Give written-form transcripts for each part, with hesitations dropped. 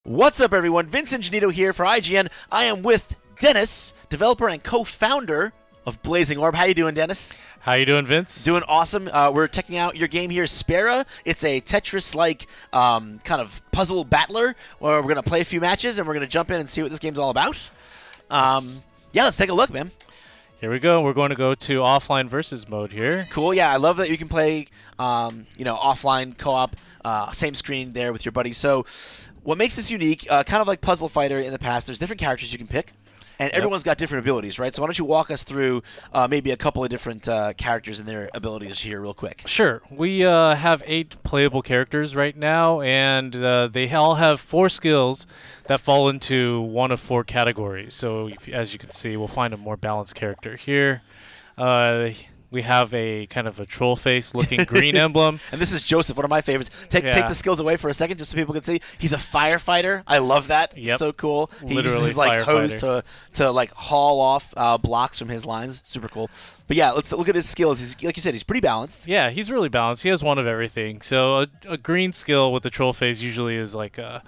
What's up, everyone? Vincent Janito here for IGN. I am with Dennis, developer and co-founder of Blazing Orb. How you doing, Dennis? How you doing, Vince? Doing awesome. We're checking out your game here, Spaera. It's a Tetris-like kind of puzzle battler where we're going to play a few matches and we're going to jump in and see what this game's all about. Yeah, let's take a look, man. Here we go. We're going to go to offline versus mode here. Cool. Yeah, I love that you can play, offline co-op, same screen there with your buddy. So what makes this unique, kind of like Puzzle Fighter in the past, there's different characters you can pick. And everyone's got different abilities, right? So why don't you walk us through maybe a couple of different characters and their abilities here real quick. Sure. We have 8 playable characters right now, and they all have 4 skills that fall into one of 4 categories. So as you can see, we'll find a more balanced character here. We have a kind of a troll face looking green emblem. And this is Joseph, one of my favorites. Take the skills away for a second just so people can see. He's a firefighter. I love that. Yep. It's so cool. He Literally uses his hose to like haul off blocks from his lines. Super cool. But yeah, let's look at his skills. He's, like you said, he's pretty balanced. Yeah, he's really balanced. He has one of everything. So a green skill with the troll face usually is like a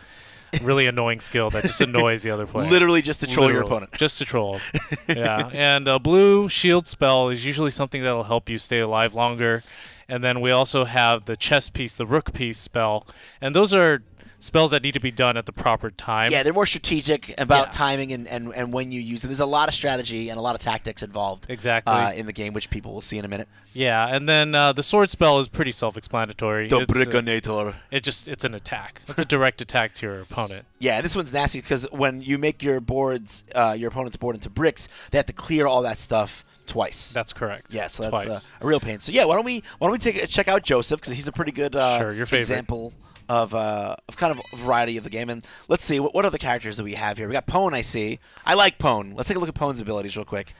really annoying skill that just annoys the other player. Literally just to troll your opponent. Just to troll. Yeah. And a blue shield spell is usually something that will help you stay alive longer. And then we also have the chess piece, the rook piece spell. And those are spells that need to be done at the proper time. Yeah, they're more strategic about timing and when you use them. There's a lot of strategy and a lot of tactics involved in the game, which people will see in a minute. Yeah, and then the sword spell is pretty self-explanatory. The Brickinator. It's an attack. It's a direct attack to your opponent. Yeah, this one's nasty because when you make your boards, your opponent's board into bricks, they have to clear all that stuff twice. That's correct. Yeah, so that's a real pain. So yeah, why don't we check out Joseph, because he's a pretty good example of kind of a variety of the game. And let's see what other characters do we have here. We got Pwn. I see. I like Pwn. Let's take a look at Pwn's abilities real quick.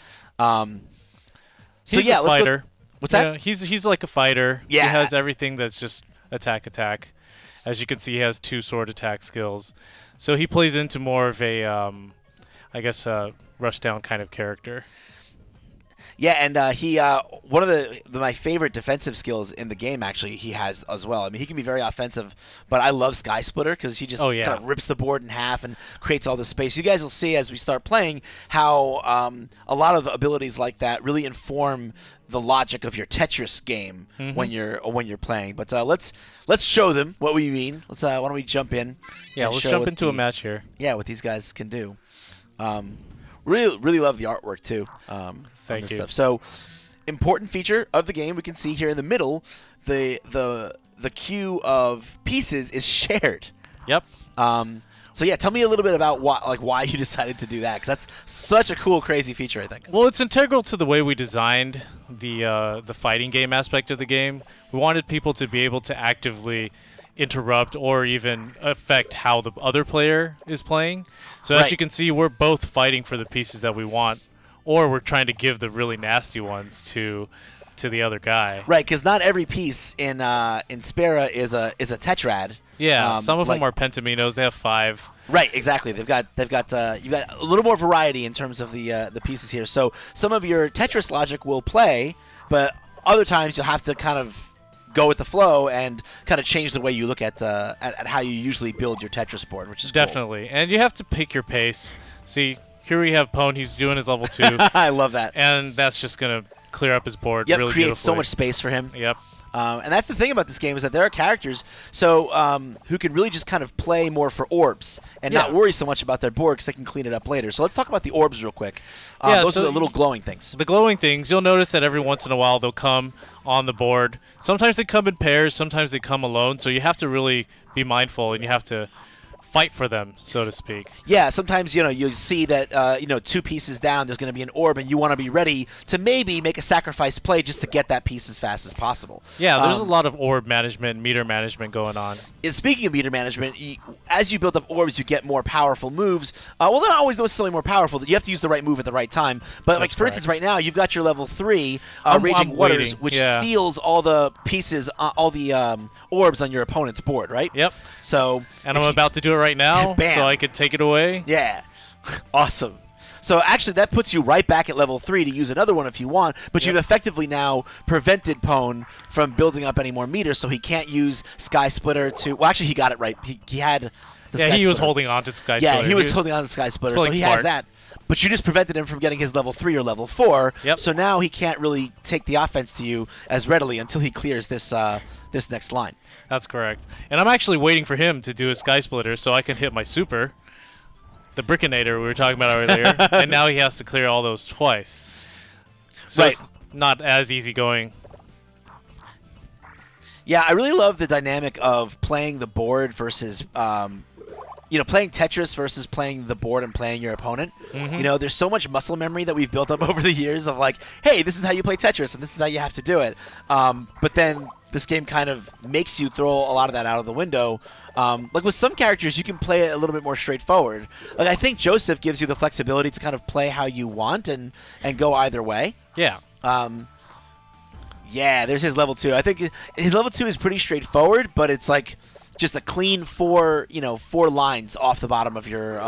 He's a fighter. What's that? You know, he's like a fighter. Yeah. He has everything that's just attack. As you can see, he has 2 sword attack skills. So he plays into more of a, I guess, rush down kind of character. Yeah, and he one of my favorite defensive skills in the game, actually, he has as well. I mean, he can be very offensive, but I love Sky Splitter because he just kind of rips the board in half and creates all this space. You guys will see as we start playing how a lot of abilities like that really inform the logic of your Tetris game when you're playing. But let's show them what we mean. Why don't we jump in? Yeah, let's jump into a match here. Yeah, what these guys can do. Really love the artwork too. Thank you. Stuff. So, important feature of the game, we can see here in the middle, the queue of pieces is shared. Yep. So yeah, tell me a little bit about why you decided to do that, because that's such a cool, crazy feature, I think. Well, it's integral to the way we designed the fighting game aspect of the game. We wanted people to be able to actively interrupt or even affect how the other player is playing. So as you can see, we're both fighting for the pieces that we want, or we're trying to give the really nasty ones to the other guy. Right, because not every piece in Spaera is a tetrad. Yeah, some of them are pentaminos. They have 5. Right, exactly. You've got a little more variety in terms of the pieces here. So some of your Tetris logic will play, but other times you'll have to kind of go with the flow and kind of change the way you look at how you usually build your Tetris board, which is definitely cool. And you have to pick your pace. See, here we have Pwn. He's doing his level 2. I love that. And that's just gonna clear up his board. Yep, really creates so much space for him. Yep. And that's the thing about this game, is that there are characters who can really just kind of play more for orbs and not worry so much about their board because they can clean it up later. So let's talk about the orbs real quick. Those are the little glowing things. The glowing things, you'll notice that every once in a while they'll come on the board. Sometimes they come in pairs, sometimes they come alone, so you have to really be mindful and you have to fight for them, so to speak. Yeah, sometimes you see that 2 pieces down there's going to be an orb, and you want to be ready to maybe make a sacrifice play just to get that piece as fast as possible. Yeah, there's a lot of orb management, meter management going on. And speaking of meter management, as you build up orbs, you get more powerful moves. Well, they're not always necessarily more powerful. You have to use the right move at the right time. But like for instance, right now you've got your level 3 Raging Waters, which steals all the pieces, all the orbs on your opponent's board, right? Yep. So, and I'm about to do it right now, so I could take it away. Yeah. Awesome. So actually that puts you right back at level 3 to use another one if you want, but you've effectively now prevented Pwn from building up any more meters, so he can't use Sky Splitter to... Well, actually he got it right. He had... Yeah, he was holding on to Sky Splitter. Yeah, he was holding on to Sky Splitter, so he has that. But you just prevented him from getting his level 3 or level 4. Yep. So now he can't really take the offense to you as readily until he clears this this next line. That's correct. And I'm actually waiting for him to do a Sky Splitter so I can hit my super, the Brickinator we were talking about earlier, and now he has to clear all those twice. So it's not as easy going. Yeah, I really love the dynamic of playing the board versus playing Tetris versus playing the board and playing your opponent. You know, there's so much muscle memory that we've built up over the years of like, hey, this is how you play Tetris and this is how you have to do it. But then this game kind of makes you throw a lot of that out of the window. Like with some characters, you can play it a little bit more straightforward. Like I think Joseph gives you the flexibility to kind of play how you want and go either way. Yeah. Yeah, there's his level 2. I think his level 2 is pretty straightforward, but it's like just a clean 4 lines off the bottom of your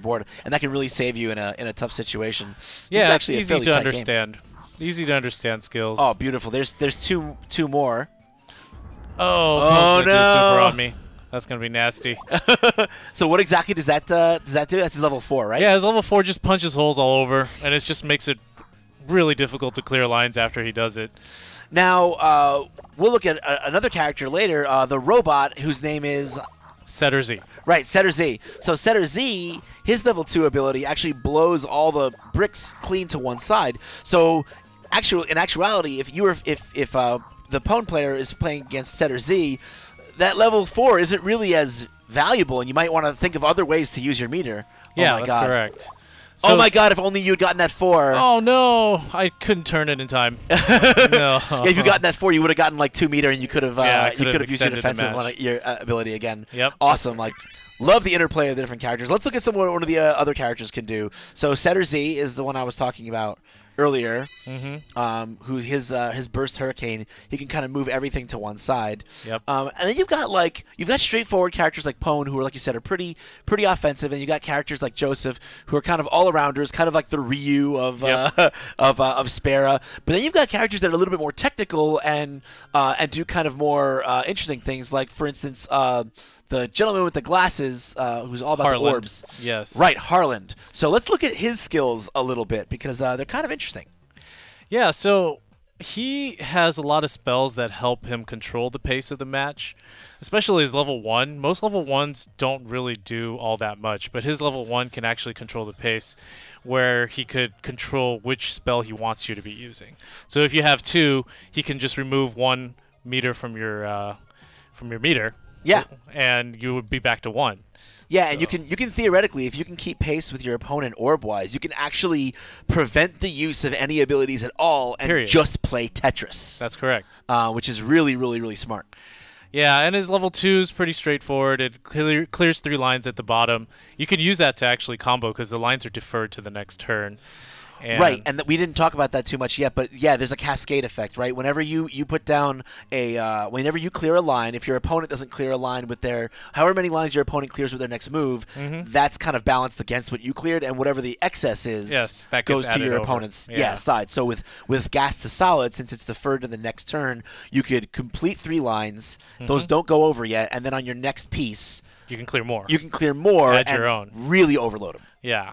board, and that can really save you in a tough situation. Yeah, it's easy to understand. Game. Easy to understand skills. Oh, beautiful. There's two more. Oh no! Do super on me. That's gonna be nasty. So what exactly does that do? That's his level 4, right? Yeah, his level 4 just punches holes all over, and it just makes it really difficult to clear lines after he does it. Now, we'll look at another character later, the robot, whose name is... Setter Z. Right, Setter Z. So Setter Z, his level 2 ability actually blows all the bricks clean to one side. So in actuality, if the opponent player is playing against Setter Z, that level 4 isn't really as valuable, and you might want to think of other ways to use your meter. Yeah, that's correct. So, oh my God! If only you had gotten that 4. Oh no! I couldn't turn it in time. No. Yeah, if you gotten that 4, you would have gotten like 2 meter, and you could have used your defensive your ability again. Yep. Awesome! Like, love the interplay of the different characters. Let's look at what one of the other characters can do. So Setter Z is the one I was talking about earlier. Who his burst hurricane, he can kind of move everything to one side. Yep. And then you've got straightforward characters like Pwn, who are, like you said, are pretty offensive, and you got characters like Joseph, who are kind of all arounders, kind of like the Ryu of of Spaera. But then you've got characters that are a little bit more technical and do kind of more interesting things, like for instance the gentleman with the glasses, who's all about the orbs. Yes. Right, Harland. So let's look at his skills a little bit, because they're kind of interesting. Yeah, so he has a lot of spells that help him control the pace of the match, especially his level 1. Most level 1s don't really do all that much, but his level 1 can actually control the pace, where he could control which spell he wants you to be using. So if you have 2, he can just remove 1 meter from your meter. Yeah. And you would be back to 1. Yeah, so. And you can theoretically, if you can keep pace with your opponent orb-wise, you can actually prevent the use of any abilities at all and just play Tetris. That's correct. Which is really, really, really smart. Yeah, and his level 2 is pretty straightforward. It clears 3 lines at the bottom. You can use that to actually combo, because the lines are deferred to the next turn. Right, and we didn't talk about that too much yet, but yeah, there's a cascade effect, right? Whenever you put down whenever you clear a line, if your opponent doesn't clear a line with their, however many lines your opponent clears with their next move, that's kind of balanced against what you cleared, and whatever the excess is, that goes to your opponent's side. So with gas to solid, since it's deferred to the next turn, you could complete 3 lines, those don't go over yet, and then on your next piece, you can clear more. Add your own. Really overload them. Yeah.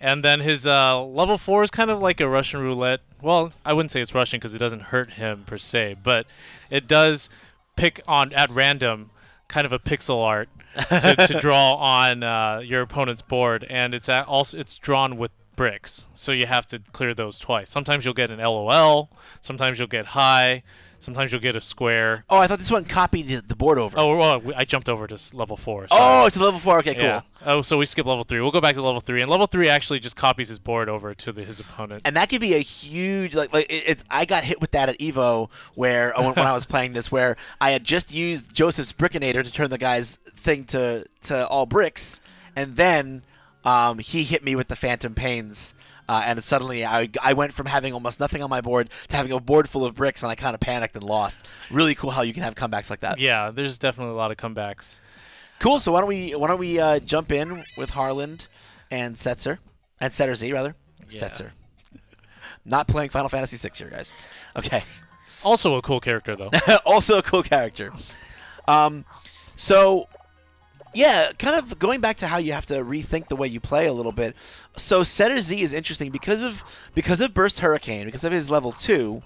And then his level 4 is kind of like a Russian roulette. Well, I wouldn't say it's Russian because it doesn't hurt him per se, but it does pick on at random kind of a pixel art to draw on your opponent's board, and it's drawn with bricks, so you have to clear those twice. Sometimes you'll get an LOL, sometimes you'll get high, sometimes you'll get a square. Oh, I thought this one copied the board over. Oh, well, I jumped over to level 4. So. Oh, to level 4. Okay, cool. Yeah. Oh, so we skip level 3. We'll go back to level 3, and level 3 actually just copies his board over to his opponent. And that could be a huge I got hit with that at Evo where when I was playing this, where I had just used Joseph's Brickinator to turn the guy's thing to all bricks, and then he hit me with the Phantom Pains. And suddenly I went from having almost nothing on my board to having a board full of bricks, and I kind of panicked and lost. Really cool how you can have comebacks like that. Yeah, there's definitely a lot of comebacks. Cool. So why don't we jump in with Harland and Setter Z rather. Yeah. Setzer. Not playing Final Fantasy VI here, guys. Okay. Also a cool character though. Also a cool character. So Yeah, kind of going back to how you have to rethink the way you play a little bit. So Setter Z is interesting because of Burst Hurricane, because of his level 2,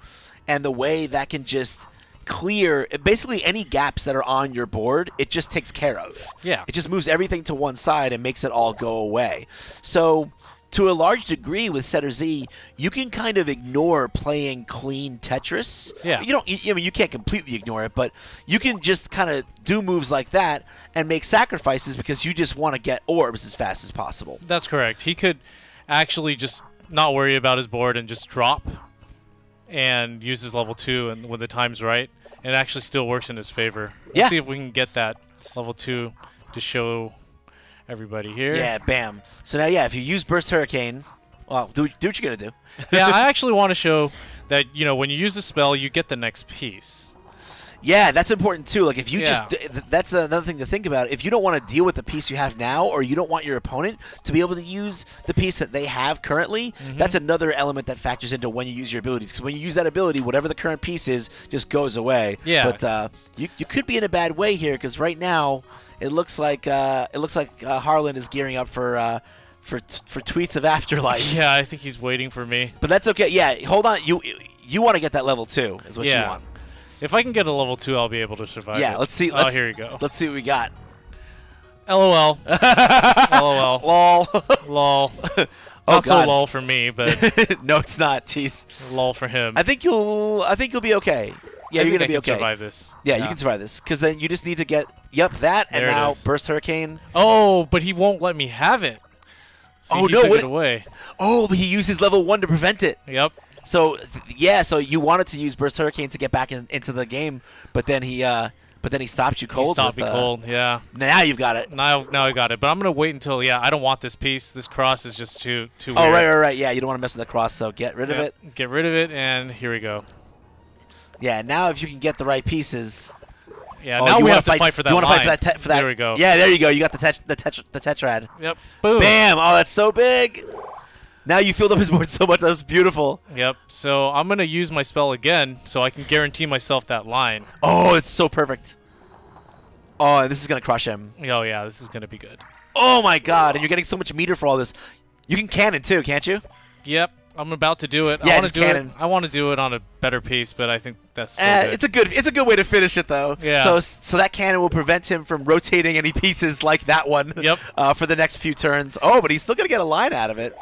and the way that can just clear basically any gaps that are on your board. It just takes care of. Yeah. It just moves everything to one side and makes it all go away. So to a large degree with Setter Z, you can kind of ignore playing clean Tetris. Yeah. I mean, you can't completely ignore it, but you can just kind of do moves like that and make sacrifices because you just want to get orbs as fast as possible. That's correct. He could actually just not worry about his board and just drop and use his level 2 and when the time's right. It actually still works in his favor. Let's see if we can get that level 2 to show everybody here. Yeah, bam. So now, yeah, if you use Burst Hurricane, well, do what you're going to do. Yeah, I actually want to show that, when you use the spell, you get the next piece. Yeah, that's important too. Like if you that's another thing to think about. If you don't want to deal with the piece you have now, or you don't want your opponent to be able to use the piece that they have currently, that's another element that factors into when you use your abilities. Because when you use that ability, whatever the current piece is just goes away. Yeah. But you could be in a bad way here because right now it looks like Harlan is gearing up for tweets of Afterlife. Yeah, I think he's waiting for me. But that's okay. Yeah, hold on. You want to get that level 2 is what you want. If I can get a level 2, I'll be able to survive. Yeah, let's see. Here you go. Let's see what we got. LOL. LOL. Lol. Lol. Not so lol for me, but no, it's not. Jeez. Lol for him. I think you'll be okay. Yeah, you're gonna be okay. Survive this. Yeah, you can survive this because then you just need to get that, and now Burst Hurricane. Oh, but he won't let me have it. See, he took it away. Oh, but he used his level 1 to prevent it. Yep. So yeah, so you wanted to use Burst Hurricane to get back into the game, but then he stopped you cold. He stopped me cold. Yeah. Now you've got it. Now I got it, but I'm gonna wait until I don't want this piece. This cross is just too weird. Oh right. Yeah, you don't want to mess with the cross, so get rid of it. Get rid of it, and here we go. Yeah. Now if you can get the right pieces. Yeah. Now we have to fight for that. You want to fight for that? There we go. Yeah. There you go. You got the tetrad. Yep. Boom. Bam. Oh, that's so big. Now you filled up his board so much. That was beautiful. Yep. So I'm going to use my spell again so I can guarantee myself that line. Oh, it's so perfect. Oh, this is going to crush him. Oh, yeah. This is going to be good. Oh, my God. And you're getting so much meter for all this. You can cannon, too, can't you? Yep. I'm about to do it. Yeah, just cannon. I want to do it on a better piece, but I think that's so good. It's a good way to finish it, though. Yeah. So that cannon will prevent him from rotating any pieces like that one. Yep. For the next few turns. Oh, but he's still gonna get a line out of it.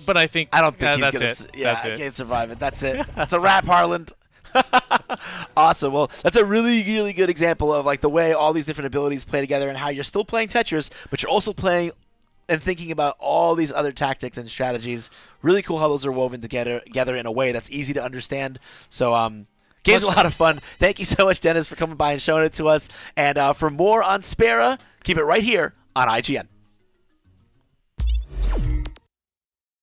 But I don't think he's that's gonna. It. Yeah, that's I it. can't survive it. That's it. That's a wrap, Harlan. Awesome. Well, that's a really, really good example of like the way all these different abilities play together and how you're still playing Tetris, but you're also playing and thinking about all these other tactics and strategies. Really cool how those are woven together in a way that's easy to understand. So, game's a lot of fun. Thank you so much, Dennis, for coming by and showing it to us. And for more on Spaera, keep it right here on IGN.